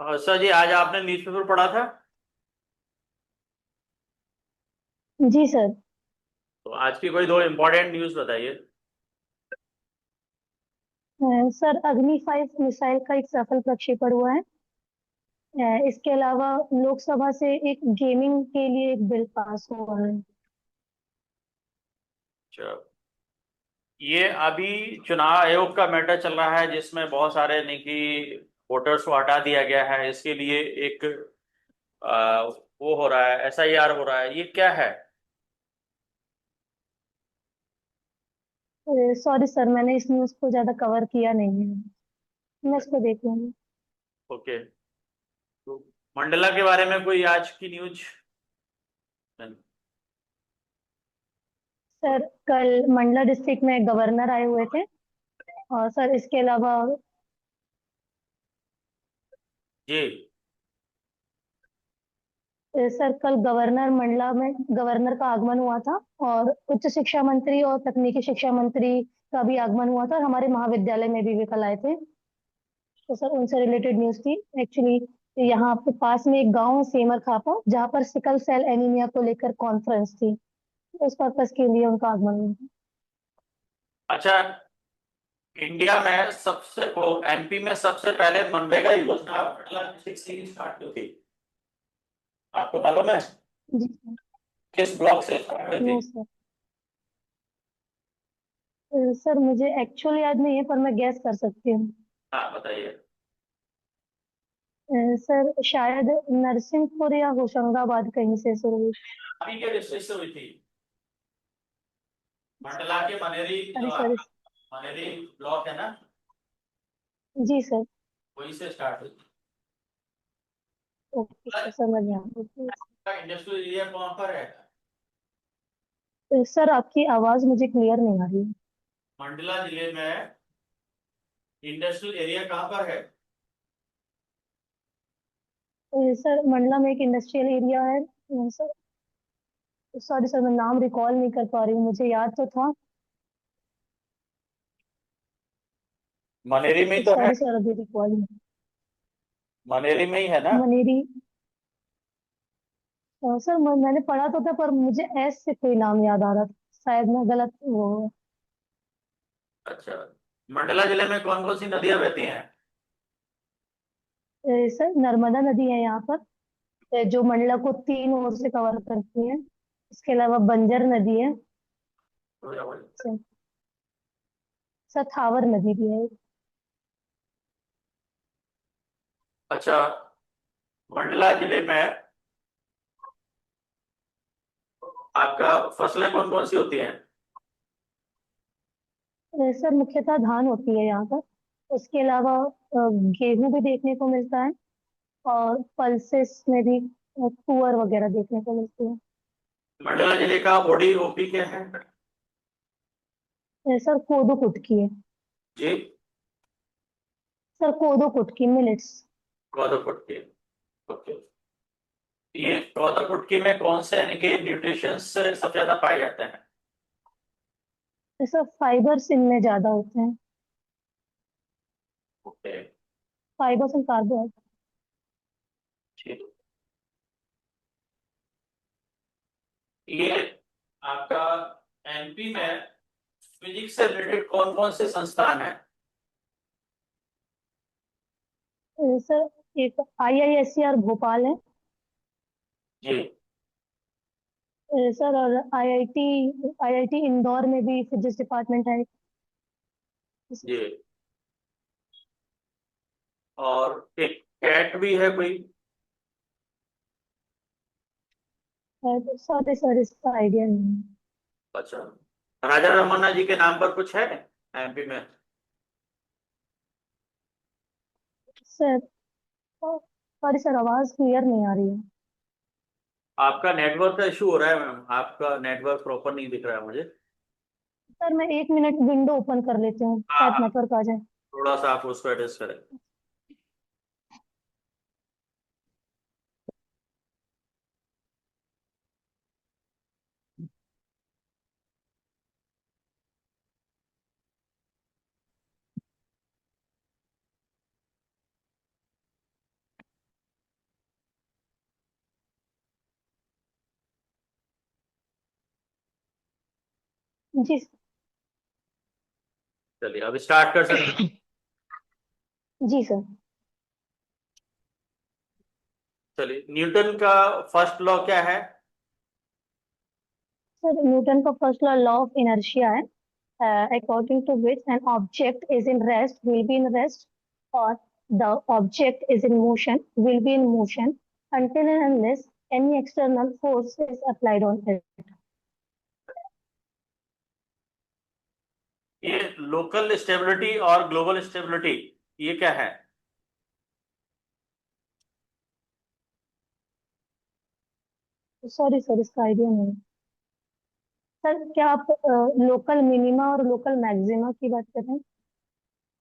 Sir जी, आज आपने newspaper पढ़ा था? जी सर। तो आज की कोई दो इम्पोर्टेंट न्यूज़ बताइए। सर अग्नि 5 मिसाइल का एक सफल प्रक्षेपण हुआ है। इसके अलावा लोकसभा से एक गेमिंग के लिए एक बिल पास हुआ है। अच्छा, ये अभी चुनाव आयोग का मैटर चल रहा है जिसमें बहुत सारे निकी वोटर्स को हटा दिया गया है। इसके लिए एक वो हो रहा है, एसआईआर हो रहा है। ये क्या है? सॉरी सर, मैंने इस न्यूज़ को ज़्यादा कवर किया नहीं है। मैं इसको देख लूंगी। ओके। तो मंडला के बारे में कोई आज की न्यूज? सर कल मंडला डिस्ट्रिक्ट में गवर्नर आए हुए थे। और सर इसके अलावा जी। सर कल गवर्नर मंडला में गवर्नर का आगमन हुआ था। और उच्च शिक्षा मंत्री और तकनीकी शिक्षा मंत्री का भी आगमन हुआ था, और हमारे महाविद्यालय में भी वे कल आए थे। तो सर उनसे रिलेटेड न्यूज़ थी एक्चुअली। यहाँ आपके पास में एक गांव है सेमर खापा, जहाँ पर सिकल सेल एनीमिया को लेकर कॉन्फ्रेंस थी। उस पर्पस के लिए उनका आगमन हुआ था। अच्छा, इंडिया में सबसे वो एमपी में सबसे पहले मनरेगा योजना मंडला डिस्ट्रिक्ट से ही स्टार्ट हुई थी। आपको मालूम है जी सर। किस ब्लॉक से स्टार्ट हुई नो थी? सर। सर मुझे एक्चुअली याद नहीं है, पर मैं गैस कर सकती हूँ। हाँ, बताइए। सर शायद नरसिंहपुर या होशंगाबाद कहीं से शुरू हुई। अभी के डिस्ट्रिक्ट से हुई थी। मंडला के मनेरी सॉरी जो सर। मनेरी ब्लॉक है ना, जी सर। वहीं से स्टार्ट हुई थी। ओके सर, समझ गया। ओके। इंडस्ट्रियल एरिया कहाँ पर है? सर आपकी आवाज़ मुझे क्लियर नहीं आ रही मंडला जिले में इंडस्ट्रियल एरिया कहाँ पर है? है। सर मंडला में एक इंडस्ट्रियल एरिया है। सर सॉरी सर, मैं नाम रिकॉल नहीं कर पा रही हूँ, मुझे याद तो था। मनेरी में ही तो है। सॉरी सर, अभी रिकॉल नहीं। मनेरी में ही है ना? मनेरी। सर मैंने पढ़ा तो था, पर मुझे एस से कोई नाम याद आ रहा था। शायद मैं गलत वो। अच्छा, मंडला जिले में कौन कौन सी नदियां बहती हैं? सर नर्मदा नदी है यहाँ पर, जो मंडला को तीन ओर से कवर करती है। इसके अलावा बंजर नदी है। सर सथावर नदी भी है। अच्छा, मंडला जिले में आपका फसलें कौन कौन सी होती हैं? सर मुख्यतः धान होती है यहाँ पर। उसके अलावा गेहूं भी देखने को मिलता है। और पल्सेस में भी तुअर वगैरह देखने को मिलती है। मंडला जिले का ओडी ओपी क्या है? सर कोदो कुटकी है। जी। सर कोदो कुटकी मिलेट्स। गौदपुट्टी। ओके। ये गौदपुट्टी में कौन से यानी कि न्यूट्रिशंस सबसे ज्यादा पाए जाते हैं? सर फाइबर्स इनमें ज्यादा होते हैं। ओके। Fibres and carbohydrate. ठीक। ये आपका एमपी में फिजिक्स से रिलेटेड कौन कौन से संस्थान हैं? सर एक IISER भोपाल है। जी। सर और IIT इंदौर में भी फिजिक्स डिपार्टमेंट है। जी। और एक कैट भी है कोई? सॉरी सर, इसका आइडिया नहीं है। अच्छा, राजा रमन्ना जी के नाम पर कुछ है एमपी में? सर सॉरी सर, आवाज क्लियर नहीं आ रही है। आपका नेटवर्क का इशू हो रहा है मैम, आपका नेटवर्क प्रॉपर नहीं दिख रहा है मुझे। सर मैं 1 मिनट विंडो ओपन कर लेती हूँ, हाँ शायद हाँ, नेटवर्क आ जाए। थोड़ा सा आप उसको एडजस्ट करें। जी। चलिए अब स्टार्ट कर सकते हैं। जी सर। चलिए, न्यूटन का फर्स्ट लॉ क्या है? सर न्यूटन का first law law of inertia है, according to which an object is in rest will be in rest, or the object is in motion will be in motion until and unless any external force is applied on it. ये local stability और global stability, ये क्या है? Sorry sir, इसका idea नहीं। Sir क्या आप local minima और लोकल मैक्सिमा की बात कर रहे हैं?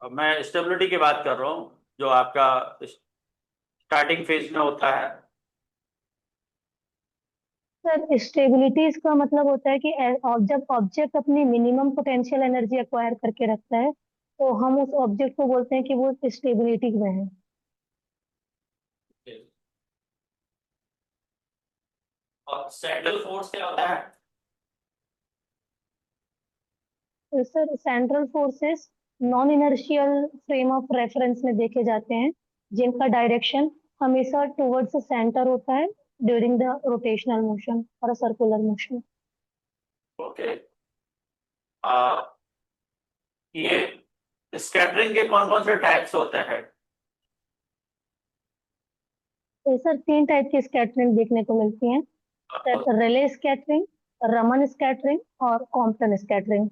अब मैं स्टेबिलिटी की बात कर रहा हूँ, जो आपका स्टार्टिंग फेज में होता है। सर स्टेबिलिटी इसका मतलब होता है कि जब ऑब्जेक्ट अपनी मिनिमम पोटेंशियल एनर्जी एक्वायर करके रखता है, तो हम उस ऑब्जेक्ट को बोलते हैं कि वो स्टेबिलिटी में है। और सेंट्रल फोर्स क्या होता है? तो sir central forces non inertial frame of reference में देखे जाते हैं, जिनका डायरेक्शन हमेशा टुवर्ड्स सेंटर होता है ड्यूरिंग द रोटेशनल मोशन और सर्कुलर मोशन। ओके। ये स्कैटरिंग के कौन कौन से टाइप्स होते हैं? तो सर तीन टाइप की स्कैटरिंग देखने को मिलती है। Sir relay scattering, Raman scattering और कॉम्पटन स्कैटरिंग।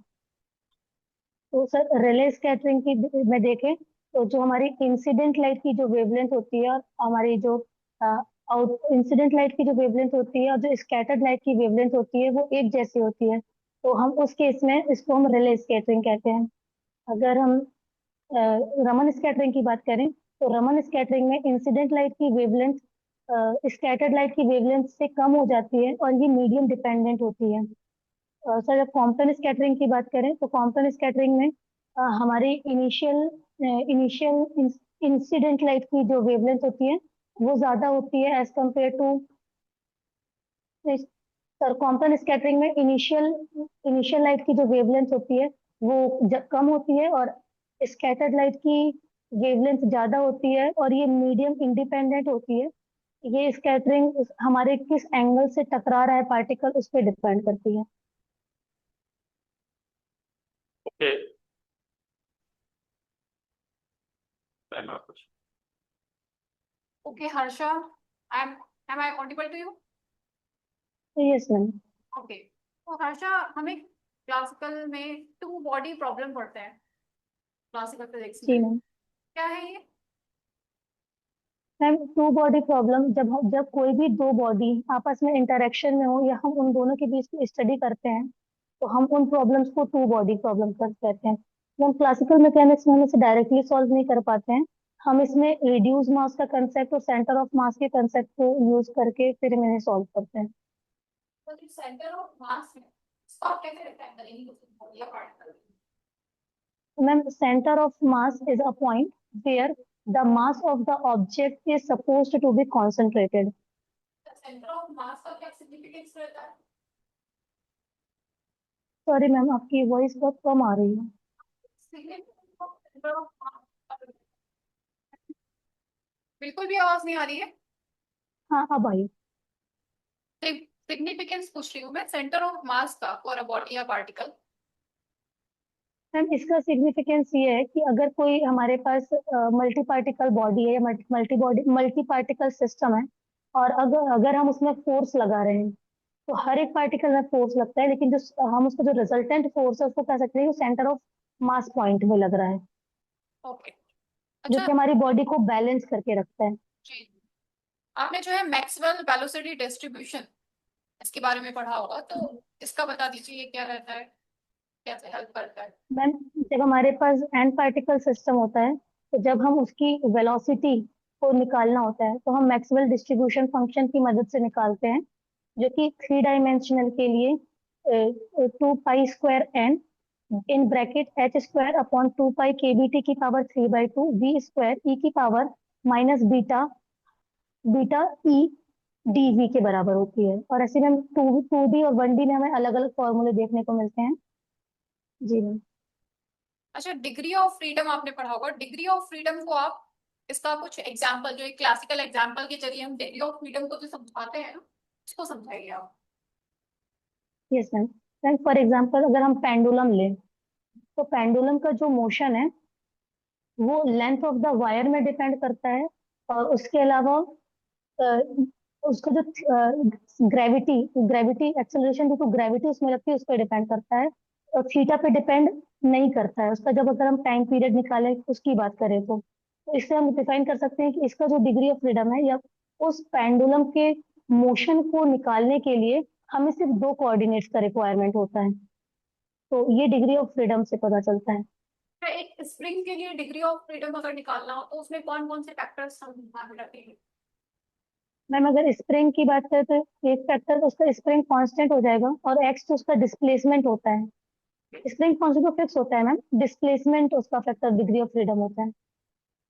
तो सर रिले स्कैटरिंग की में देखें तो जो हमारी इंसिडेंट लाइट की जो वेवलेंथ होती है और हमारी जो आउट इंसिडेंट लाइट की जो वेवलेंथ होती है और जो स्कैटर्ड लाइट की वेवलेंथ होती है वो एक जैसी होती है, तो हम उस केस में इसको हम रिले स्कैटरिंग कहते हैं। अगर हम रमन स्कैटरिंग की बात करें तो रमन स्कैटरिंग में इंसिडेंट लाइट की वेवलेंथ स्कैटर्ड लाइट की वेवलेंथ से कम हो जाती है और ये मीडियम डिपेंडेंट होती है। सर जब कॉम्पटन स्कैटरिंग की बात करें तो कॉम्पटन स्कैटरिंग में हमारी इनिशियल इंसिडेंट लाइट की जो वेवलेंथ होती है वो ज्यादा होती है as compare to. Sir Compton scattering में इनिशियल इनिशियल लाइट की जो वेवलेंथ होती है वो कम होती है और स्कैटर्ड लाइट की वेवलेंथ ज्यादा होती है और ये मीडियम इंडिपेंडेंट होती है। ये स्कैटरिंग हमारे किस एंगल से टकरा रहा है पार्टिकल उस पर डिपेंड करती है। ओके। पहला कुछ। Okay, Harsha, I'm am I audible to you? Yes ma'am. Okay. तो हर्षा, हमें क्लासिकल में टू बॉडी प्रॉब्लम पढ़ते हैं क्लासिकल फिजिक्स जी में। मैम। क्या है ये? मैम टू बॉडी प्रॉब्लम जब जब कोई भी दो बॉडी आपस में इंटरेक्शन में हो या हम उन दोनों के बीच की स्टडी करते हैं तो हम उन प्रॉब्लम्स को टू बॉडी प्रॉब्लम कर कहते हैं। हम क्लासिकल मैकेनिक्स में हम इसे डायरेक्टली सॉल्व नहीं कर पाते हैं। हम इसमें रिड्यूस मास का कंसेप्ट और सेंटर ऑफ मास के कंसेप्ट को यूज करके फिर हम इन्हें सॉल्व करते हैं। तो जो सेंटर ऑफ मास है इसको आप कैसे डिफाइन करेंगे बॉडी या particle? Ma'am centre of mass is a point where the mass of the object is supposed to be concentrated. Centre of mass का क्या सिग्निफिकेंस रहता है? सॉरी मैम आपकी वॉइस बहुत कम आ रही है। सिग्निफिकेंस ऑफ सेंटर ऑफ मास, बिल्कुल भी आवाज नहीं आ रही है। हाँ अब आई। सिग्निफिकेंस पूछ रही हूँ मैं सेंटर ऑफ मास का फॉर अ बॉडी या पार्टिकल। मैम इसका सिग्निफिकेंस ये है कि अगर कोई हमारे पास मल्टी पार्टिकल बॉडी है या मल्टी पार्टिकल सिस्टम है और अगर अगर हम उसमें फोर्स लगा रहे हैं तो हर एक पार्टिकल में फोर्स लगता है, लेकिन जो हम उसका जो रिजल्टेंट फोर्स है उसको कह सकते हैं कि सेंटर ऑफ मास पॉइंट में लग रहा है, ओके। जो अच्छा कि हमारी बॉडी को बैलेंस करके रखता है। जी, आपने जो है मैक्सवेल वेलोसिटी डिस्ट्रीब्यूशन इसके बारे में पढ़ा होगा, तो इसका बता दीजिए ये क्या रहता है, कैसे हेल्प करता है? मैम जब हमारे पास एन पार्टिकल सिस्टम होता है तो जब हम उसकी वेलोसिटी को निकालना होता है तो हम मैक्सवेल डिस्ट्रीब्यूशन फंक्शन की मदद से निकालते हैं, जो कि थ्री डायमेंशनल के लिए 2 pi square N in bracket H square upon 2 pi K B T की पावर 3/2 वी स्क्वायर ई की power minus beta beta E D V के बराबर होती है। और ऐसे में टू डी और वन डी में हमें अलग अलग फॉर्मूले देखने को मिलते हैं। जी मैम। अच्छा, डिग्री ऑफ फ्रीडम आपने पढ़ा होगा। डिग्री ऑफ फ्रीडम को आप, इसका कुछ एग्जांपल, जो एक क्लासिकल एग्जांपल के जरिए हम डिग्री ऑफ फ्रीडम को जो समझाते हैं ना, उसको समझाइए आप। Yes ma'am. Ma'am for example अगर हम पेंडुलम लें, तो पेंडुलम का जो मोशन है वो लेंथ ऑफ द वायर में डिपेंड करता है, और उसके अलावा अ, उसका जो gravity gravity acceleration due to gravity उसमें लगती है, उस पर डिपेंड करता है। और थीटा पे डिपेंड नहीं करता है उसका, जब अगर हम टाइम पीरियड निकालें उसकी बात करें तो इससे हम डिफाइन कर सकते हैं कि इसका जो डिग्री ऑफ फ्रीडम है, या उस पेंडुलम के मोशन को निकालने के लिए हमें सिर्फ दो कोऑर्डिनेट्स का रिक्वायरमेंट होता है। तो ये डिग्री ऑफ फ्रीडम से पता चलता है। एक स्प्रिंग के लिए डिग्री ऑफ फ्रीडम अगर निकालना हो तो उसमें कौन कौन से फैक्टर्स हम ध्यान में रखेंगे? मैम अगर स्प्रिंग की बात करें तो एक फैक्टर उसका स्प्रिंग कांस्टेंट हो जाएगा, और एक्स तो उसका डिस्प्लेसमेंट होता है। स्प्रिंग कांस्टेंट तो फिक्स होता है मैम, डिस्प्लेसमेंट उसका फैक्टर डिग्री ऑफ फ्रीडम होता है।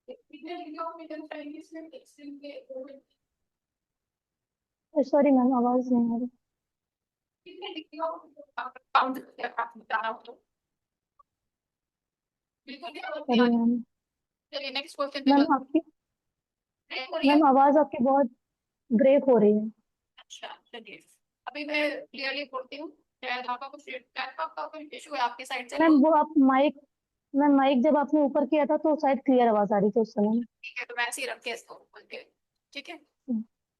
कितने डिग्री ऑफ फ्रीडम चाहिए इसमें एक स्प्रिंग के? सॉरी मैम, आवाज नहीं आ रही। कितने डिग्री ऑफ पाउंड बताना हो तो बिल्कुल भी आवाज नहीं सॉरी आ रही। मैम। चलिए नेक्स्ट क्वेश्चन पे मैम चलते आपकी हैं। हो रही है? मैम आवाज आपकी बहुत ब्रेक हो रही है। अच्छा चलिए, अभी मैं क्लियरली बोलती हूँ। शायद आपका कुछ नेटवर्क का कोई इशू है आपकी साइड से, मैम तो वो आप माइक मैम माइक जब आपने ऊपर किया था तो शायद क्लियर आवाज आ रही थी उस समय। ठीक है, तो मैं ऐसे ही रख के इसको बोल के। ठीक है,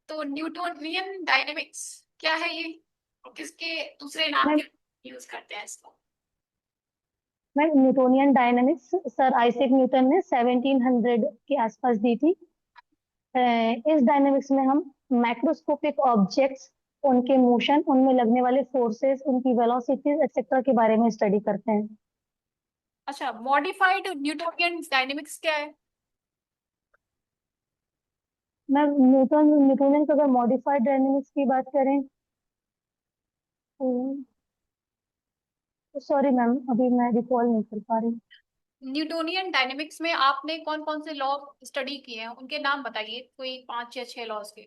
तो न्यूटोनियन डायनेमिक्स क्या है ये, और किसके दूसरे नाम मैम के यूज करते हैं इसको? Ma'am Newtonian dynamics sir Isaac Newton ने 1700 के आसपास दी थी। इस डायनेमिक्स में हम मैक्रोस्कोपिक ऑब्जेक्ट्स, उनके मोशन, उनमें लगने वाले फोर्सेस, उनकी वेलोसिटीज एक्सेट्रा के बारे में स्टडी करते हैं। अच्छा, मॉडिफाइड न्यूटोनियन डायनेमिक्स क्या है? मैम न्यूटोनियन का अगर मॉडिफाइड डायनेमिक्स की बात करें तो सॉरी मैम अभी मैं रिकॉल नहीं कर पा रही। न्यूटोनियन डायनेमिक्स में आपने कौन कौन से लॉ स्टडी किए हैं, उनके नाम बताइए, कोई 5 या 6 लॉज के।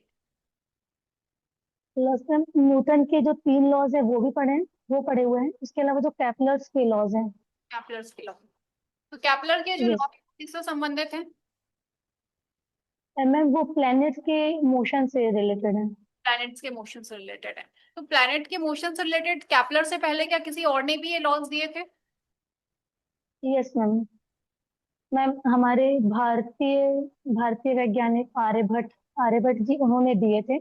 प्लस मैम न्यूटन के जो तीन लॉज है वो भी पढ़े हैं, वो पढ़े हुए हैं। इसके अलावा जो कैपलर्स के लॉज हैं। कैपलर्स के लॉ, तो कैपलर के जो यस लॉ किससे संबंधित है? मैम वो प्लैनेट के मोशन से रिलेटेड है। प्लैनेट्स के मोशन से रिलेटेड है। तो प्लैनेट के मोशन से रिलेटेड कैपलर से पहले क्या किसी और ने भी ये लॉज दिए थे? Yes ma'am. मैम हमारे भारतीय भारतीय वैज्ञानिक आर्यभट्ट आर्यभट्ट जी उन्होंने दिए थे।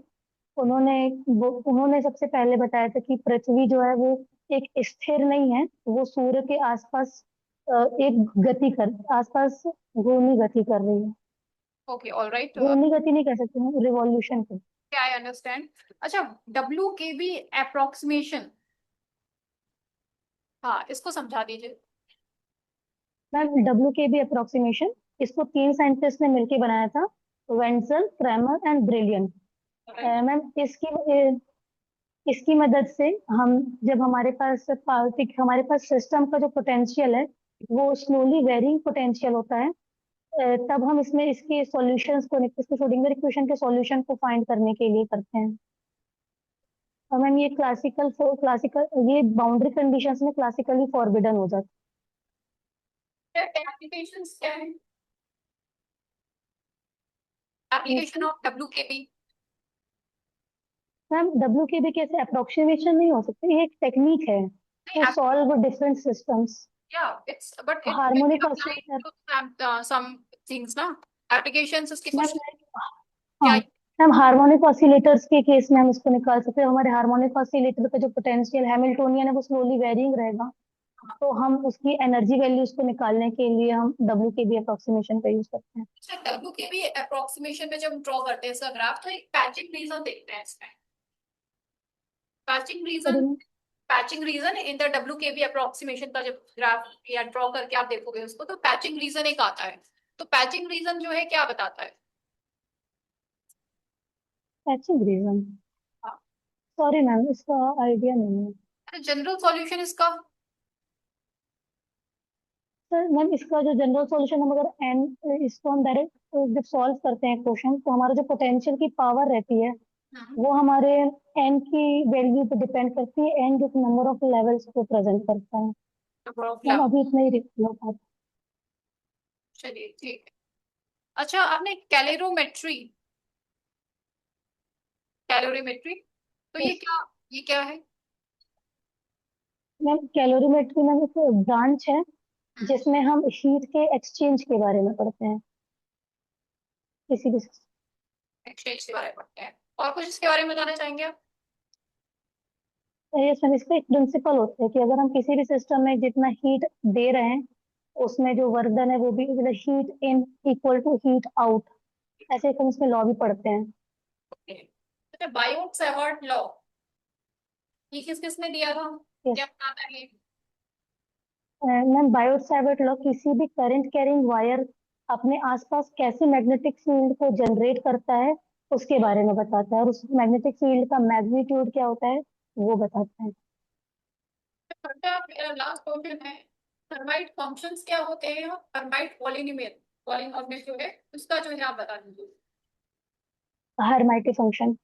उन्होंने उन्होंने सबसे पहले बताया था कि पृथ्वी जो है वो एक स्थिर नहीं है, वो सूर्य के आसपास एक गति कर आसपास घूर्णी गति कर रही है। ओके, ऑलराइट, घूर्णी गति नहीं कह सकते, रिवॉल्यूशन कर। I understand. अच्छा, डब्ल्यू के बी अप्रोक्सीमेशन, हाँ इसको समझा दीजिए। Ma'am W K B approximation, इसको तीन साइंटिस्ट ने मिलकर बनाया था, वेंसल, क्रैमर एंड ब्रिलियंट। मैम इसकी मदद से हम, जब हमारे पास सिस्टम का जो पोटेंशियल है वो स्लोली वेरिंग पोटेंशियल होता है, तब हम इसमें इसके सॉल्यूशंस को, इसके श्रोडिंगर इक्वेशन के सॉल्यूशन को फाइंड करने के लिए करते हैं। और मैम ये ये बाउंड्री कंडीशंस में क्लासिकली फॉरबिडन हो जाता एप्लीकेशंस क्या है? है। Application of W K B. Ma'am W के भी कैसे अप्रोक्सीमेशन नहीं हो सकती, ये एक टेक्निक है to solve different systems. Yeah, it's but it can be harmonic applied oscillator. to some things ना, applications उसके मैम कुछ हाँ क्या? मैम हार्मोनिक ऑसिलेटर्स के केस में हम इसको निकाल सकते हैं। हमारे हार्मोनिक ऑसिलेटर का जो पोटेंशियल हैमिल्टोनियन है वो स्लोली वेरिंग रहेगा, तो हम उसकी एनर्जी वैल्यूज को निकालने के लिए हम डब्ल्यू के बी अप्रोक्सीमेशन का यूज करते हैं। अच्छा, डब्ल्यू के भी अप्रोक्सीमेशन में जब ड्रॉ करते हैं इसका ग्राफ, तो एक पैचिंग रीजन देखते हैं इसमें। Patching sorry region, ma'am. Patching region in the W K B approximation का जब ग्राफ या ड्रॉ करके आप देखोगे उसको, तो पैचिंग रीजन एक आता है। तो पैचिंग रीजन जो है क्या बताता है? पैचिंग रीजन, हाँ, सॉरी मैम इसका आइडिया नहीं है। जनरल सॉल्यूशन इसका। सर मैम इसका जो जनरल सॉल्यूशन, हम अगर एन इसको हम डायरेक्ट जब सॉल्व करते हैं क्वेश्चन, तो हमारा जो पोटेंशियल की पावर रहती है हम्म, वो हमारे एन की वैल्यू पे डिपेंड करती है। एन जो नंबर ऑफ लेवल्स को प्रेजेंट करता है। Number of ma'am love. अभी इतना ही रिप्लाई हो पाता। चलिए ठीक है। अच्छा आपने कैलोरीमेट्री, कैलोरीमेट्री तो है। ये क्या है? मैम कैलोरीमेट्री मैम एक ब्रांच है जिसमें हम हीट के एक्सचेंज के बारे में पढ़ते हैं किसी भी। एक्सचेंज के बारे में पढ़ते हैं। और कुछ इसके बारे में बताना चाहेंगे आप? यस मैम, इसका एक प्रिंसिपल होता है कि अगर हम किसी भी सिस्टम में जितना हीट दे रहे हैं उसमें जो वर्क डन है वो भी मतलब heat in equal to heat out, ऐसे हम इसमें लॉ भी पढ़ते हैं। ओके। अच्छा बायोट सेवर्ट लॉ, ये किस किसने दिया था? यस क्या बताता है ये? मैम, बायोट सावर्ट लॉ किसी भी करंट कैरिंग वायर अपने आसपास कैसे मैग्नेटिक फील्ड को जनरेट करता है उसके बारे में बताता है, और उस मैग्नेटिक फील्ड का मैग्नीट्यूड क्या होता है वो बताता है। अच्छा मेरा लास्ट क्वेश्चन है, थर्माइट फंक्शंस क्या होते हैं और थर्माइट पॉलिनोमियल, पॉलिनोमियल जो है उसका जो है आप बता दीजिए। हर्माइटी फंक्शन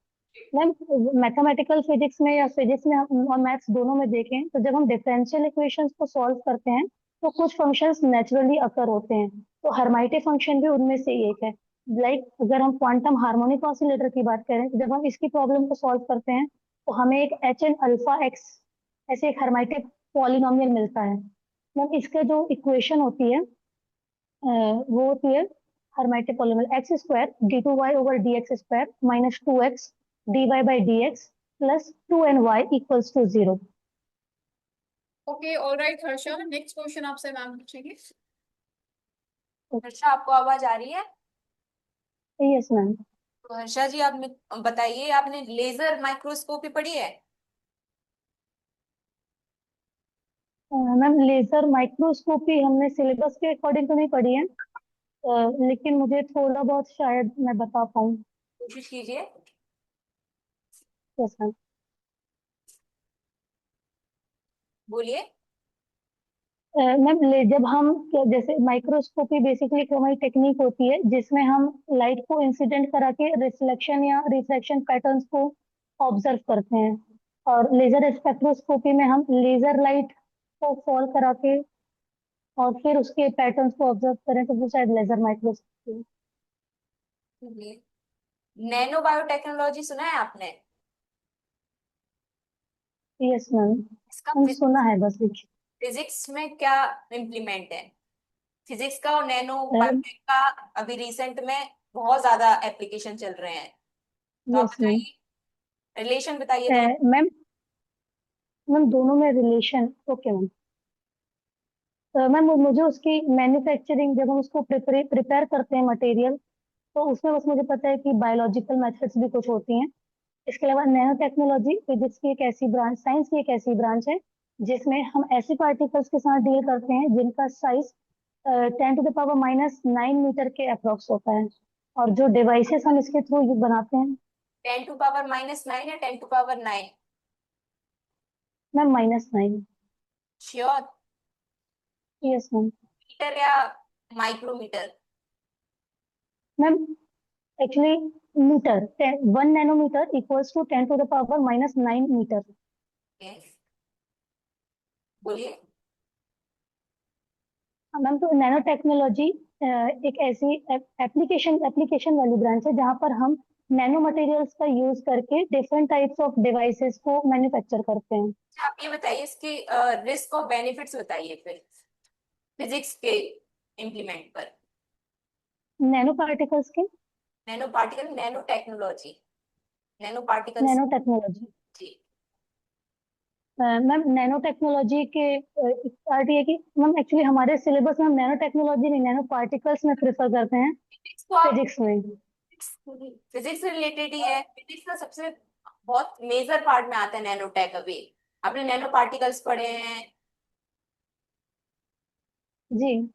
मैम, मैथमेटिकल फिजिक्स में या फिजिक्स में और मैथ्स दोनों में देखें तो जब हम डिफरेंशियल इक्वेशंस को सॉल्व करते हैं तो कुछ फंक्शंस नेचुरली अकर होते हैं, तो हर्माइटी फंक्शन भी उनमें से एक है। लाइक अगर हम क्वांटम हार्मोनिक ऑसिलेटर की बात करें तो जब हम इसकी प्रॉब्लम को सॉल्व करते हैं तो हमें एक एच एन अल्फा एक्स ऐसे एक हर्माइटिक पॉलिनोमियल मिलता है। मैम इसका जो इक्वेशन होती है वो होती है hermitic polynomial x square d two y over d x square minus two x d y by d x plus two n y equals to zero. Okay alright Harsha, next question आपसे ma'am पूछेंगे। हर्षा आपको आवाज आ रही है? Yes ma'am. तो हर्षा जी आप बताइए, आपने लेजर माइक्रोस्कोपी पढ़ी है? मैम लेजर माइक्रोस्कोपी हमने सिलेबस के अकॉर्डिंग तो नहीं पढ़ी है, लेकिन मुझे थोड़ा बहुत शायद मैं बता पाऊँ। कोशिश कीजिए। Yes ma'am. बोलिए। मैम जब हम जैसे माइक्रोस्कोपी बेसिकली एक हमारी टेक्निक होती है जिसमें हम लाइट को इंसिडेंट करा के रिफ्लेक्शन या रिफ्रैक्शन पैटर्न्स को ऑब्जर्व करते हैं, और लेजर स्पेक्ट्रोस्कोपी में हम लेजर लाइट को फॉल करा के और फिर उसके पैटर्न्स को ऑब्जर्व करें तो वो शायद लेजर माइक्रोस्कोपी। बोलिए। नैनो बायोटेक्नोलॉजी सुना है आपने? यस मैम, इसका हम सुना है बस देखिए। फिजिक्स में क्या इम्प्लीमेंट है? फिजिक्स का और नैनो बायोटेक का अभी रिसेंट में बहुत ज्यादा एप्लीकेशन चल रहे हैं, तो आप यस मैम। बताइए, रिलेशन बताइए दोनों। मैम मैम दोनों में रिलेशन ओके मैम। मैम मुझे उसकी मैन्युफैक्चरिंग जब हम उसको प्रिपेयर करते हैं मटेरियल तो उसमें बस मुझे पता है कि बायोलॉजिकल मेथड्स भी कुछ होती हैं। इसके अलावा नैनो टेक्नोलॉजी फिजिक्स की एक ऐसी ब्रांच, साइंस की एक ऐसी ब्रांच है जिसमें हम ऐसे पार्टिकल्स के साथ डील करते हैं जिनका साइज 10⁻⁹ मीटर के अप्रोक्स होता है, और जो डिवाइसेस हम इसके थ्रू बनाते हैं। 10⁻⁹ या 10⁻⁹? Ma'am -9। Sure? Yes ma'am. Metre or micrometre? Ma'am actually metre 1 nanometre equals to 10⁻⁹ metre. बोलिए। मैम तो नैनो टेक्नोलॉजी एक ऐसी एप्लीकेशन वाली ब्रांच है जहाँ पर हम नैनो मटेरियल्स का यूज करके डिफरेंट टाइप्स ऑफ डिवाइसेस को मैन्युफैक्चर करते हैं। आप ये बताइए, इसके रिस्क और बेनिफिट्स बताइए फिर फिजिक्स के इम्प्लीमेंट पर। नैनो पार्टिकल्स के। Nanoparticle, nanotechnology, nanoparticles. Nanotechnology. जी। मैम नैनो टेक्नोलॉजी के पार्ट ये कि मैम एक्चुअली हमारे सिलेबस में हम नैनो टेक्नोलॉजी नहीं नैनो पार्टिकल्स में प्रेफर करते हैं फिजिक्स को आप, फिजिक्स में। फिजिक्स से रिलेटेड ही है, फिजिक्स का सबसे बहुत मेजर पार्ट में आता है नैनो टेक। अभी आपने नैनो पार्टिकल्स पढ़े हैं? जी मैम,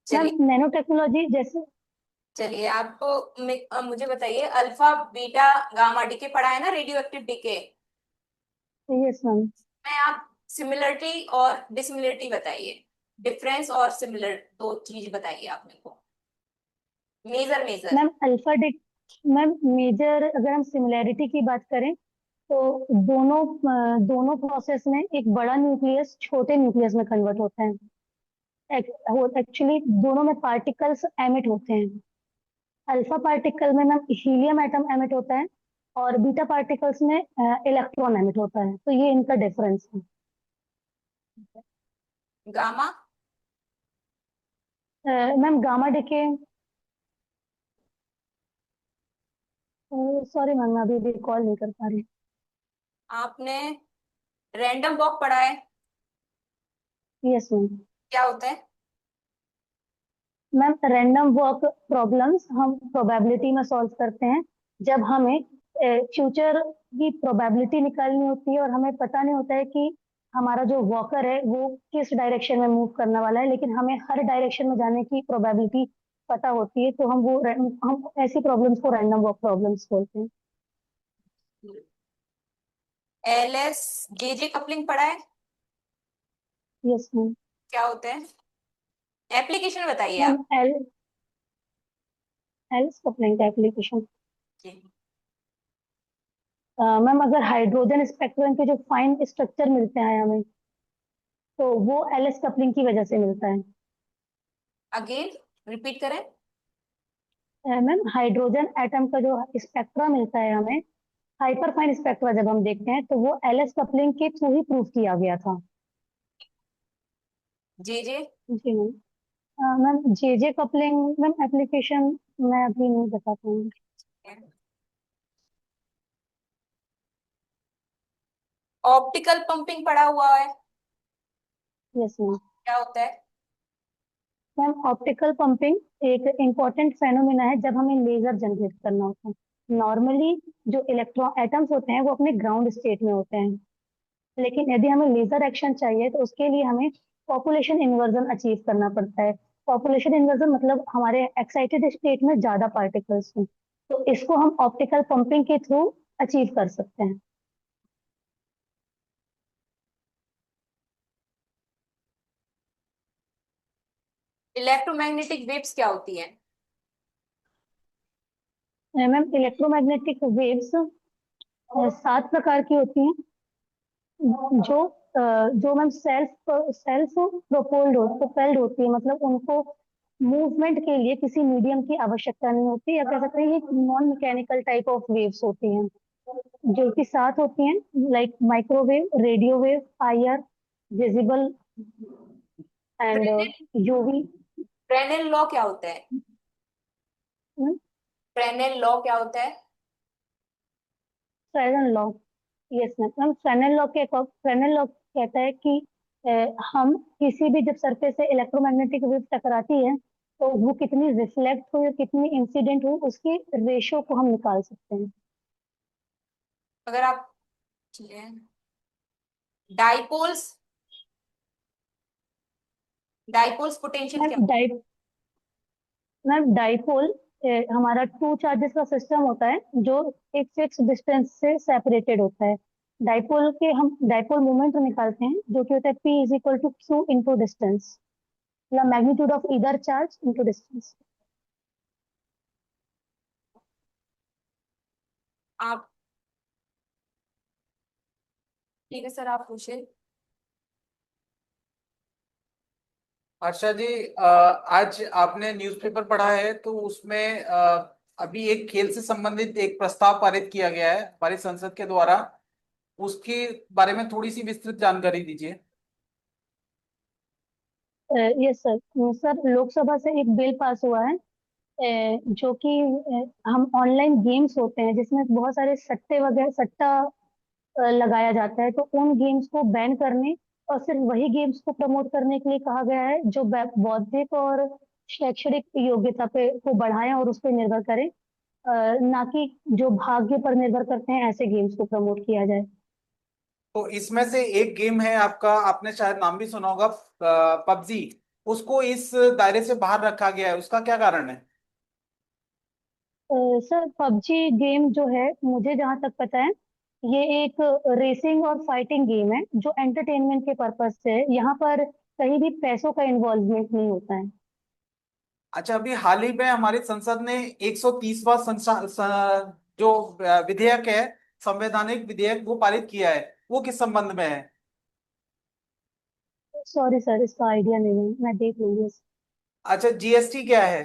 चलिए। नैनो टेक्नोलॉजी जैसे। चलिए आपको मुझे बताइए, अल्फा बीटा गामा डीके पढ़ा है ना, radioactive decay yes ma'am. में। आप सिमिलरिटी और डिसिमिलरिटी बताइए, डिफरेंस और सिमिलर, दो चीज बताइए आप मेरे को, major major. Ma'am alpha decay ma'am major अगर हम सिमिलैरिटी की बात करें तो दोनों प्रोसेस में एक बड़ा न्यूक्लियस छोटे न्यूक्लियस में कन्वर्ट होता है। एक्चुअली दोनों में पार्टिकल्स एमिट होते हैं। अल्फा पार्टिकल में मैम हीलियम एटम एमिट होता है और बीटा पार्टिकल्स में इलेक्ट्रॉन एमिट होता है, तो ये इनका डिफरेंस है। Gamma. Ma'am gamma decay, sorry ma'am मैं अभी रिकॉल नहीं कर पा रही। आपने रैंडम वॉक पढ़ा है? Yes ma'am. क्या होता है? मैम रैंडम वॉक प्रॉब्लम्स हम प्रोबेबिलिटी में सॉल्व करते हैं जब हमें फ्यूचर की प्रोबेबिलिटी निकालनी होती है और हमें पता नहीं होता है कि हमारा जो वॉकर है वो किस डायरेक्शन में मूव करने वाला है, लेकिन हमें हर डायरेक्शन में जाने की प्रोबेबिलिटी पता होती है, तो हम ऐसी प्रॉब्लम्स को रैंडम वॉक प्रॉब्लम्स बोलते हैं। एलएस जेजे कपलिंग पढ़ा है? Yes ma'am. क्या होता है? एप्लीकेशन बताइए मैम आप। एल एल कपलिंग का एप्लीकेशन, जी। मैम अगर हाइड्रोजन स्पेक्ट्रम के जो फाइन स्ट्रक्चर मिलते हैं हमें, तो वो एलएस कपलिंग की वजह से मिलता है। अगेन रिपीट करें। मैम हाइड्रोजन एटम का जो स्पेक्ट्रा मिलता है हमें, हाइपर फाइन स्पेक्ट्रा जब हम देखते हैं तो वो एलएस कपलिंग के थ्रू ही प्रूव किया गया था। जेजे। जी ma'am. Ma'am JJ coupling ma'am application मैं अभी नहीं बता पाऊंगी। ऑप्टिकल पंपिंग पढ़ा हुआ है? Yes ma'am. क्या होता है? मैम ऑप्टिकल पंपिंग एक इम्पॉर्टेंट फेनोमेना है जब हमें लेजर जनरेट करना होता है। नॉर्मली जो इलेक्ट्रॉन एटम्स होते हैं वो अपने ग्राउंड स्टेट में होते हैं, लेकिन यदि हमें लेजर एक्शन चाहिए तो उसके लिए हमें पॉपुलेशन इन्वर्जन अचीव करना पड़ता है। पॉपुलेशन इन्वर्जन मतलब हमारे एक्साइटेड स्टेट में ज्यादा पार्टिकल्स हैं, तो इसको हम ऑप्टिकल पंपिंग के थ्रू अचीव कर सकते हैं। इलेक्ट्रोमैग्नेटिक वेव्स क्या होती है? मैम इलेक्ट्रोमैग्नेटिक वेव्स 7 प्रकार की होती हैं, जो जो मैम सेल्फ सेल्फ प्रोपेल्ड होती है, मतलब उनको मूवमेंट के लिए किसी मीडियम की आवश्यकता नहीं होती, या कह सकते हैं ये non mechanical type of waves होती हैं जो कि 7 होती हैं, like microwave, radio wave, IR, visible and UV. Fresnel law क्या होता है? फ्रेनेल लॉ क्या होता है? Fresnel law, yes ma'am Fresnel law कहता है कि अ, हम किसी भी जब सरफेस से इलेक्ट्रोमैग्नेटिक वेव टकराती है तो वो कितनी रिफ्लेक्ट हुई और कितनी इंसिडेंट हुई उसकी रेशो को हम निकाल सकते हैं। अगर आप डाइपोल्स, डाइपोल्स पोटेंशियल क्या? मैम डाइपोल हमारा टू चार्जेस का सिस्टम होता है जो एक फिक्स डिस्टेंस से सेपरेटेड होता है। डाइपोल के हम डाइपोल मोमेंट निकालते हैं जो कि होता है P is equal to q into distance, मतलब magnitude of either charge into distance. आप ठीक है सर, आप पूछिए। आशा जी, आज आपने न्यूज़पेपर पढ़ा है तो उसमें अभी एक खेल से संबंधित एक प्रस्ताव पारित किया गया है हमारी संसद के द्वारा। उसके बारे में थोड़ी सी विस्तृत जानकारी दीजिए। Yes sir. सर लोकसभा से एक बिल पास हुआ है जो कि हम ऑनलाइन गेम्स होते हैं जिसमें बहुत सारे सट्टे वगैरह सट्टा लगाया जाता है, तो उन गेम्स को बैन करने और सिर्फ वही गेम्स को प्रमोट करने के लिए कहा गया है जो बौद्धिक और शैक्षणिक योग्यता पे को बढ़ाएं और उस पर निर्भर करें, ना कि जो भाग्य पर निर्भर करते हैं ऐसे गेम्स को प्रमोट किया जाए। तो इसमें से एक गेम है आपका, आपने शायद नाम भी सुना होगा, पबजी। उसको इस दायरे से बाहर रखा गया है, उसका क्या कारण है? सर पबजी गेम जो है मुझे जहाँ तक पता है ये एक रेसिंग और फाइटिंग गेम है जो एंटरटेनमेंट के पर्पज से है। यहाँ पर कहीं भी पैसों का इन्वॉल्वमेंट नहीं होता है। अच्छा, अभी हाल ही में हमारी संसद ने 130वां जो विधेयक है संवैधानिक विधेयक वो पारित किया है, वो किस संबंध में है? सॉरी सर, इसका आइडिया नहीं है, मैं देख लूंगी। अच्छा, जीएसटी क्या है?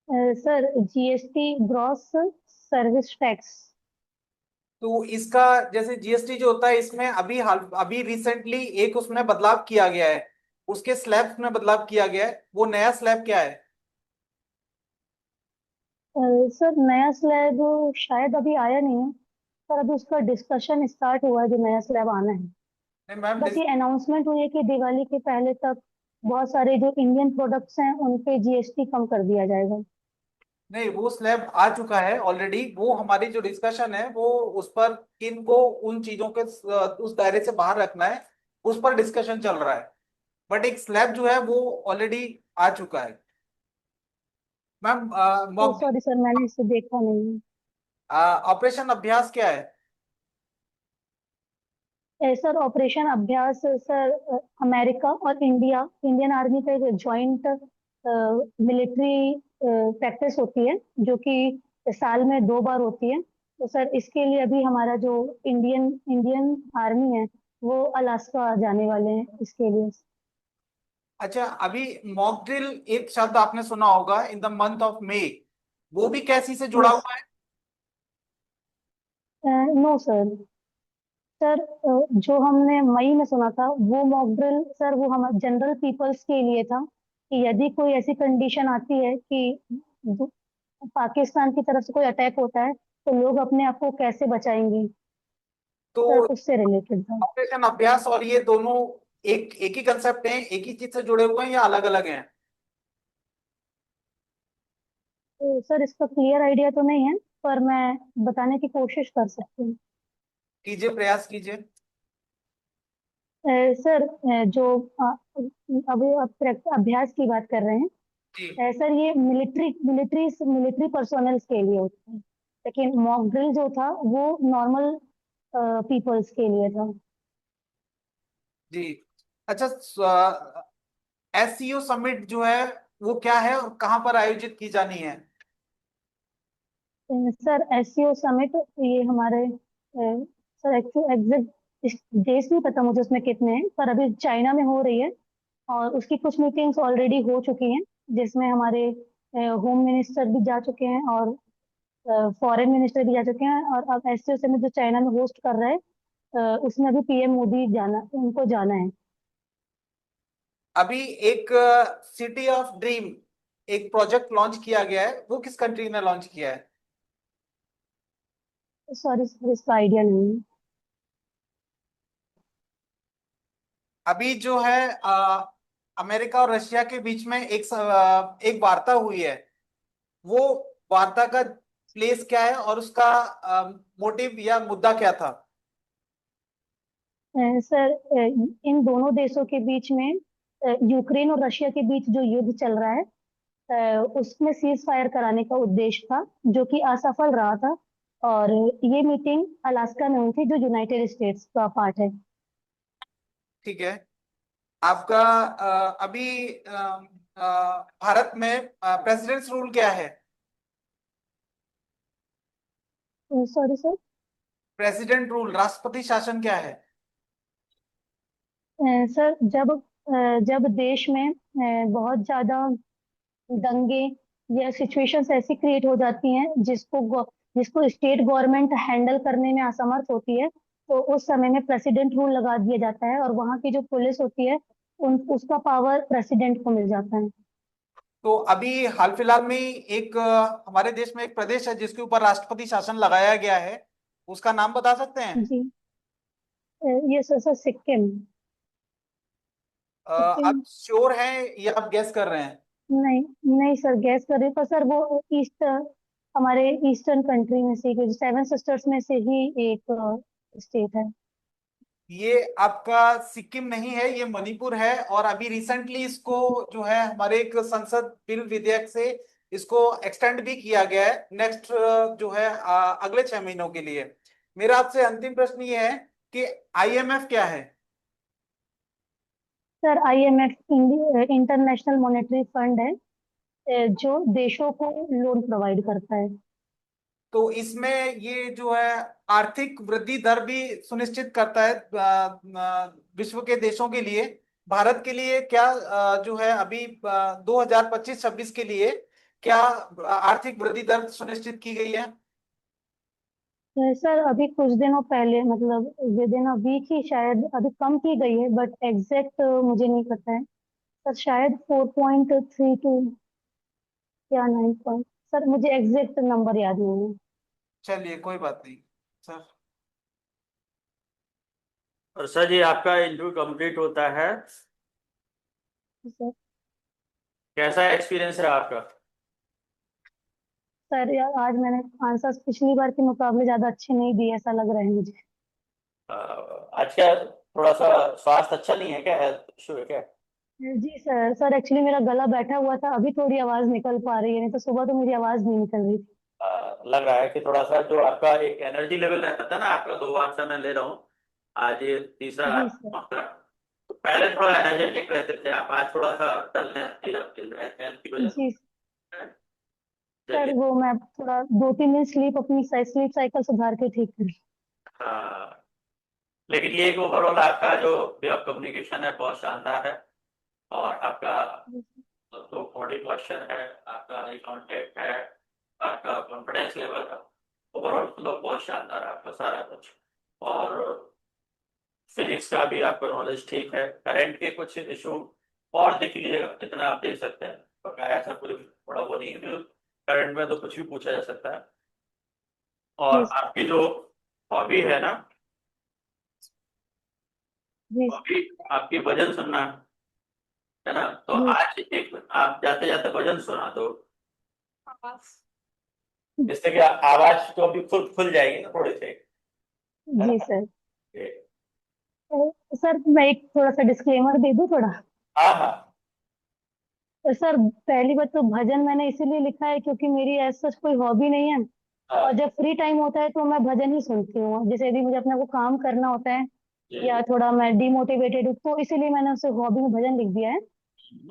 Sir GST gross service tax. तो इसका जैसे जीएसटी जो होता है, इसमें अभी रिसेंटली एक उसमें बदलाव किया गया है, उसके स्लैब में बदलाव किया गया है, वो नया स्लैब क्या है? सर नया स्लैब शायद अभी आया नहीं है, पर अभी उसका डिस्कशन स्टार्ट हुआ है जो नया स्लैब आना है। नहीं मैम, बस ये अनाउंसमेंट हुई है कि दिवाली के पहले तक बहुत सारे जो इंडियन प्रोडक्ट्स हैं उन पे जीएसटी कम कर दिया जाएगा। नहीं, वो स्लैब आ चुका है ऑलरेडी। वो हमारी जो डिस्कशन है वो उस पर किन को उन चीजों के उस दायरे से बाहर रखना है, उस पर डिस्कशन चल रहा है। बट एक स्लैब जो है वो ऑलरेडी आ चुका है। मैम, तो सॉरी सर, मैंने इसे देखा नहीं है। ऑपरेशन अभ्यास क्या है? सर ऑपरेशन अभ्यास सर अमेरिका और इंडियन आर्मी का एक जॉइंट मिलिट्री प्रैक्टिस होती है जो कि साल में 2 बार होती है। तो सर इसके लिए अभी हमारा जो इंडियन इंडियन आर्मी है वो अलास्का जाने वाले हैं इसके लिए। अच्छा, अभी मॉक ड्रिल एक शब्द आपने सुना होगा, in the month of May, वो भी कैसी से जुड़ा यस। हुआ है? No sir. सर जो हमने मई में सुना था वो मॉक ड्रिल सर वो हम जनरल पीपल्स के लिए था कि यदि कोई ऐसी कंडीशन आती है कि पाकिस्तान की तरफ से कोई अटैक होता है तो लोग अपने आप को कैसे बचाएंगे। तो सर उससे रिलेटेड था। ऑपरेशन अभ्यास और ये दोनों एक एक ही कंसेप्ट हैं, एक ही चीज से जुड़े हुए हैं, या अलग अलग हैं? तो सर इसका क्लियर आइडिया तो नहीं है, पर मैं बताने की कोशिश कर सकती हूँ। कीजिए, प्रयास कीजिए। सर जो अभी आप अभ्यास की बात कर रहे हैं, जी सर ये मिलिट्री पर्सोनल्स के लिए होता है, लेकिन मॉक ड्रिल जो था वो नॉर्मल पीपल्स के लिए था। जी। अच्छा, एससीओ समिट जो है वो क्या है और कहाँ पर आयोजित की जानी है? सर एससीओ समिट ये हमारे सर एग्जैक्ट डेट्स नहीं पता मुझे उसमें कितने हैं, पर अभी चाइना में हो रही है और उसकी कुछ मीटिंग्स ऑलरेडी हो चुकी हैं जिसमें हमारे होम मिनिस्टर भी जा चुके हैं और फॉरेन मिनिस्टर भी जा चुके हैं। और अब एससीओ समिट जो चाइना में होस्ट कर रहा है उसमें अभी पीएम मोदी जाना उनको जाना है। अभी एक सिटी ऑफ ड्रीम एक प्रोजेक्ट लॉन्च किया गया है, वो किस कंट्री ने लॉन्च किया है? सॉरी सर इसका आइडिया नहीं है। अभी जो है अमेरिका और रशिया के बीच में एक वार्ता हुई है, वो वार्ता का प्लेस क्या है और उसका मोटिव या मुद्दा क्या था? सर इन दोनों देशों के बीच में यूक्रेन और रशिया के बीच जो युद्ध चल रहा है उसमें सीज फायर कराने का उद्देश्य था जो कि असफल रहा था। और ये मीटिंग अलास्का में हुई थी जो यूनाइटेड स्टेट्स का पार्ट है। ठीक है। आपका अभी भारत में प्रेसिडेंट्स रूल क्या है? Sorry sir. प्रेसिडेंट रूल, राष्ट्रपति शासन क्या है? सर जब देश में बहुत ज्यादा दंगे या सिचुएशंस ऐसी क्रिएट हो जाती हैं जिसको स्टेट गवर्नमेंट हैंडल करने में असमर्थ होती है तो उस समय में प्रेसिडेंट रूल लगा दिया जाता है और वहाँ की जो पुलिस होती है उन उसका पावर प्रेसिडेंट को मिल जाता है। तो अभी हाल फिलहाल में ही एक हमारे देश में एक प्रदेश है जिसके ऊपर राष्ट्रपति शासन लगाया गया है, उसका नाम बता सकते हैं? जी। ये सर सिक्किम। आप सिक्किम। श्योर हैं या आप गैस कर रहे हैं? नहीं नहीं सर, गैस कर रही हूँ, पर सर वो ईस्ट हमारे ईस्टर्न कंट्री में से 7 सिस्टर्स में से ही एक स्टेट है। ये आपका सिक्किम नहीं है, ये मणिपुर है। और अभी रिसेंटली इसको जो है हमारे एक संसद बिल विधेयक से इसको एक्सटेंड भी किया गया है नेक्स्ट जो है अगले 6 महीनों के लिए। मेरा आपसे अंतिम प्रश्न ये है कि आईएमएफ क्या है? Sir IMF international monetary fund है जो देशों को लोन प्रोवाइड करता है। तो इसमें ये जो है आर्थिक वृद्धि दर भी सुनिश्चित करता है विश्व के देशों के लिए। भारत के लिए क्या जो है अभी 2025-26 के लिए क्या आर्थिक वृद्धि दर सुनिश्चित की गई है? सर अभी कुछ दिनों पहले मतलब विद इन अ वीक ही शायद अभी कम की गई है, बट एग्जैक्ट मुझे नहीं पता है। सर शायद 4.32 या 9 पॉइंट, सर मुझे एग्जैक्ट नंबर याद नहीं है। चलिए कोई बात नहीं सर। और सर जी आपका इंटरव्यू कंप्लीट होता है, सर कैसा एक्सपीरियंस रहा आपका? सर यार आज मैंने आंसर्स पिछली बार के मुकाबले ज्यादा अच्छे नहीं दिए, ऐसा लग रहा है मुझे। आज क्या थोड़ा सा स्वास्थ्य अच्छा नहीं है क्या, हेल्थ इशू है क्या? जी सर, सर एक्चुअली मेरा गला बैठा हुआ था, अभी थोड़ी आवाज निकल पा रही है, नहीं तो सुबह तो मेरी आवाज नहीं निकल रही थी। लग रहा है कि थोड़ा सा जो आपका एक एनर्जी लेवल रहता था ना, आपका 2 बार से मैं ले रहा हूँ, आज ये तीसरा जी सर। मात्रा। तो पहले थोड़ा एनर्जेटिक रहते थे आप, आज थोड़ा सा हेल्थ की वजह जी से। सर, चलिए। वो मैं थोड़ा 2-3 दिन स्लीप अपनी स्लीप साइकिल सुधार के ठीक करी। हाँ, लेकिन ये एक ओवरऑल आपका जो वे ऑफ कम्युनिकेशन है बहुत शानदार है, और आपका जो बॉडी पोस्चर है, आपका आई कांटेक्ट है, आपका कॉन्फिडेंस लेवल है, ओवरऑल मतलब बहुत शानदार है आपका सारा कुछ। और फिजिक्स का भी आपका नॉलेज ठीक है, करंट के कुछ इशू और देख लीजिएगा जितना आप देख सकते हैं, पक्का ऐसा कोई बड़ा वो नहीं है, करंट में तो कुछ भी पूछा जा सकता है। और जी आपकी जो हॉबी है ना, जी हॉबी आपकी भजन सुनना है ना, तो जी आज एक आप जाते जाते भजन सुना दो, हाँ, जिससे कि आवाज तो अभी खुल खुल जाएगी ना थोड़ी सी, है जी ना? सर। ये- सर मैं एक थोड़ा सा डिस्क्लेमर दे दूं थोड़ा। हाँ हाँ तो सर पहली बात तो भजन मैंने इसीलिए लिखा है क्योंकि मेरी ऐसा कोई हॉबी नहीं है, और हाँ जब फ्री टाइम होता है तो मैं भजन ही सुनती हूँ, जैसे यदि मुझे अपना को काम करना होता है जी या जी। थोड़ा मैं डिमोटिवेटेड हूँ तो इसीलिए मैंने उसे हॉबी में भजन लिख दिया है,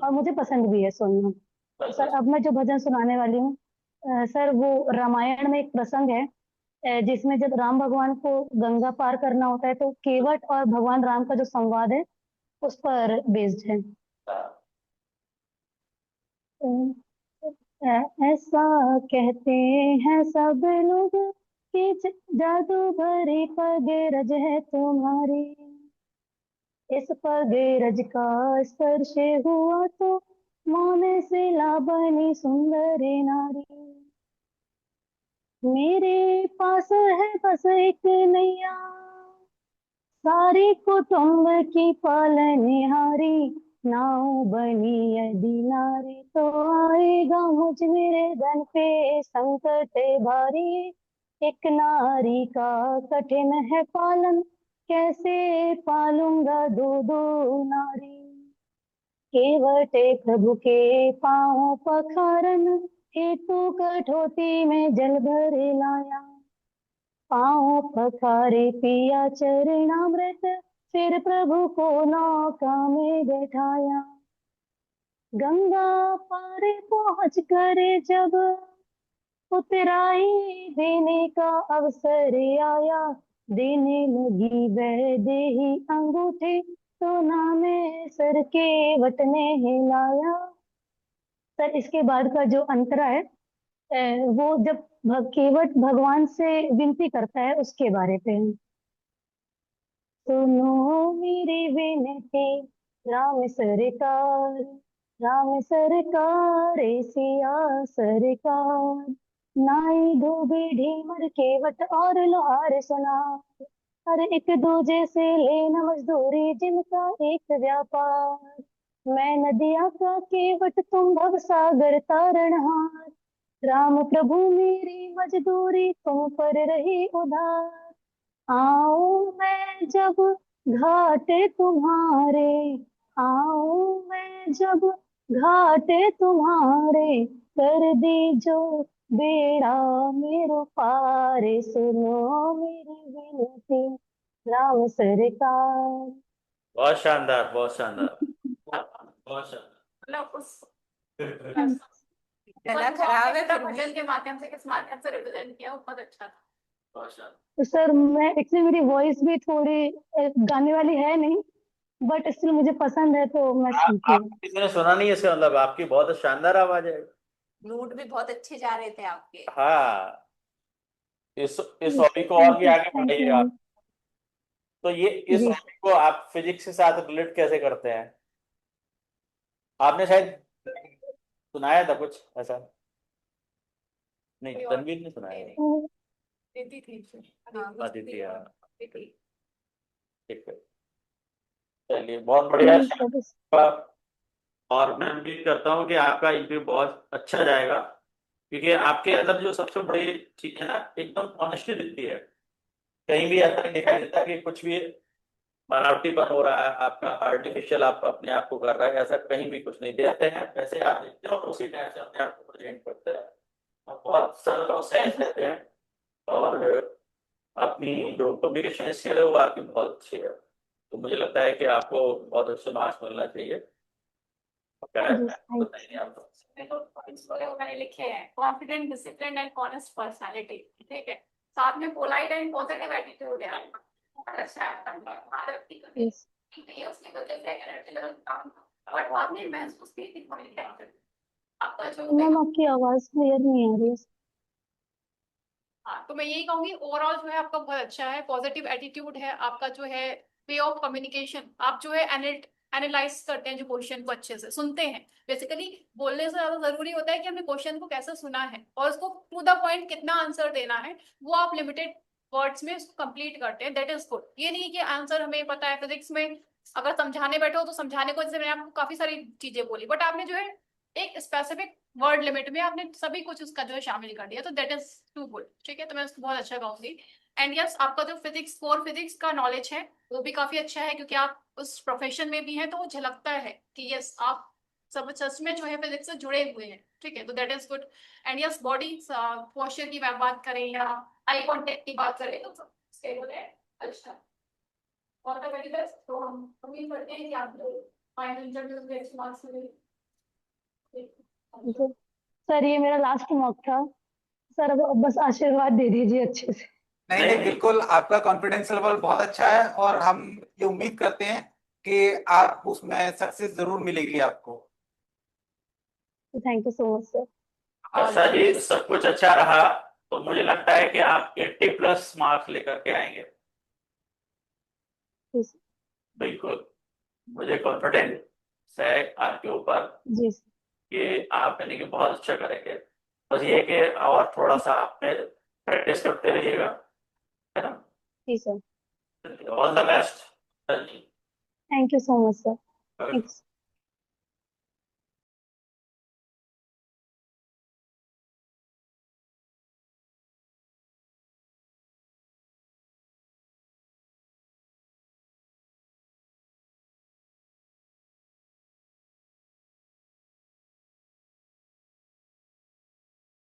और मुझे पसंद भी है सुनना। तो बस सर बस। अब मैं जो भजन सुनाने वाली हूँ, सर वो रामायण में एक प्रसंग है, जिसमें जब राम भगवान को गंगा पार करना होता है तो केवट और भगवान राम का जो संवाद है उस पर बेस्ड है। हाँ, ऐसा कहते हैं सब लोग कि जादू भरी पग रज है तुम्हारी, इस पग रज का स्पर्श हुआ तो मौन से ला बनी सुंदर नारी। मेरे पास है बस एक नैया, सारी कुटुंब की पालनहारी, नाव बनी यदि नारी तो आएगा मुझ मेरे धन पे संकट भारी। एक नारी का कठिन है पालन, कैसे पालूंगा दो दो नारी। केवट प्रभु के पांव पखारन, हेतु कठौती में जल भर लाया। पाँव पखारे पिया चरणामृत, फिर प्रभु को नौका में बैठाया। गंगा पार पहुंच कर जब उतराई देने का अवसर आया, देने लगी वैदेही अंगूठी, तो नाम सर के वट ने हिलाया। सर इसके बाद का जो अंतरा है, वो जब केवट भगवान से विनती करता है उसके बारे पे है। सुनो मेरी विनती राम सरकार, राम सरकार सिया सरकार, नाई धोबी ढीमर केवट और लोहार सुना, हर एक दूजे से लेना मजदूरी जिनका एक व्यापार। मैं नदिया का केवट तुम भव सागर तारणहार, राम प्रभु मेरी मजदूरी तुम पर रही उधार। आऊं मैं जब घाट तुम्हारे, आऊं मैं जब घाट तुम्हारे, कर दीजो बेड़ा मेरो पार, सुनो मेरी विनती राम सरकार। बहुत शानदार बहुत शानदार बहुत शानदार। मतलब उस गला खराब है फिर भी। भजन के माध्यम से किस माध्यम से रिप्रेजेंट किया वो बहुत अच्छा था। तो सर मैं एक्चुअली मेरी वॉइस भी थोड़ी गाने वाली है नहीं, बट स्टिल मुझे पसंद है तो मैं सुनती आप हूँ। किसी ने सुना नहीं है इसका मतलब आपकी बहुत शानदार आवाज है। नोट भी बहुत अच्छे जा रहे थे आपके। हाँ, इस हॉबी को और भी आगे थैंक बढ़ाइए यू। आप। तो ये इस जी हॉबी को आप फिजिक्स के साथ रिलेट कैसे करते हैं? आपने शायद सुनाया था कुछ ऐसा? नहीं, तनवीर ने सुनाया था। सर। देती थी हाँ, अदिति, हाँ, देती। ठीक है। चलिए, बहुत बढ़िया है आपका। और मैं उम्मीद करता हूँ कि आपका इंटरव्यू बहुत अच्छा जाएगा, क्योंकि आपके अंदर जो सबसे बड़ी चीज है ना, एकदम ऑनेस्टी दिखती है। कहीं भी ऐसा नहीं दिखाई देता कि कुछ भी बनावटीपन हो रहा है, आपका आर्टिफिशियल आप अपने आप को कर रहे हैं, ऐसा कहीं भी कुछ नहीं देते हैं। वैसे आप देखते हो और उसी टाइप से अपने आप को प्रेजेंट करते हैं। आप बहुत सरल और सहज रहते हैं, और अपनी जो कम्युनिकेशन स्किल है वो आपकी बहुत अच्छी है। तो मुझे लगता है कि आपको बहुत अच्छा मार्क्स मिलना चाहिए। जी थैंक बताइए आप। मैं तो points बोले वो मैंने लिखे हैं, confident, discipline and honest personality, ठीक है। साथ में पोलाइट एंड पॉजिटिव एटीट्यूड है आपका, अच्छा है। आदत की कमी यू। नहीं है, उसकी वजह से एनर्जी लेवल कम, और वो आपने महसूस की थी कम्युनिकेशन आपका जो मैम आपकी आवाज क्लियर नहीं आ रही है। हाँ, तो मैं यही कहूंगी ओवरऑल जो है आपका बहुत अच्छा है, पॉजिटिव एटीट्यूड है आपका, जो है वे ऑफ कम्युनिकेशन, आप जो है एनालाइज करते हैं जो क्वेश्चन को, अच्छे से सुनते हैं। बेसिकली बोलने से ज्यादा जरूरी होता है कि हमने क्वेश्चन को कैसे सुना है और उसको टू द पॉइंट कितना आंसर देना है, वो आप लिमिटेड वर्ड्स में उसको कंप्लीट करते हैं, दैट इज गुड। ये नहीं कि आंसर हमें पता है, फिजिक्स में अगर समझाने बैठो तो समझाने को, जैसे मैंने आपको काफी सारी चीजें बोली, बट आपने जो है एक स्पेसिफिक वर्ड लिमिट में आपने सभी कुछ उसका जो है शामिल कर दिया, तो दैट इज टू गुड, ठीक है। तो मैं उसको बहुत अच्छा कहूंगी। एंड यस, आपका जो फिजिक्स, कोर फिजिक्स का नॉलेज है वो भी काफी अच्छा है, क्योंकि आप उस प्रोफेशन में भी हैं, तो वो झलकता है कि यस आप सब सच में जो है फिजिक्स से जुड़े हुए हैं, ठीक है। तो that is good. And yes, body posture की बात करें या आई कांटेक्ट की बात करें तो सब स्टेबल है, अच्छा। और द वेरी बेस्ट। तो हम उम्मीद करते हैं कि आप जो फाइनल इंटरव्यू में अच्छे मार्क्स मिले। सर ये मेरा लास्ट मॉक था सर, अब बस आशीर्वाद दे दीजिए अच्छे से। नहीं नहीं, बिल्कुल आपका कॉन्फिडेंस लेवल बहुत अच्छा है और हम ये उम्मीद करते हैं कि आप उसमें सक्सेस जरूर मिलेगी आपको। Thank you so much sir. अच्छा जी, सब कुछ अच्छा रहा तो मुझे लगता है कि आप 80+ मार्क्स लेकर के आएंगे। बिल्कुल, मुझे कॉन्फिडेंस है आपके ऊपर जी सर। कि आप यानी कि बहुत अच्छा करेंगे। बस ये है कि और थोड़ा सा आपने प्रैक्टिस करते रहिएगा, है ना। जी sir. All the best. Thank you so much sir. Thank you.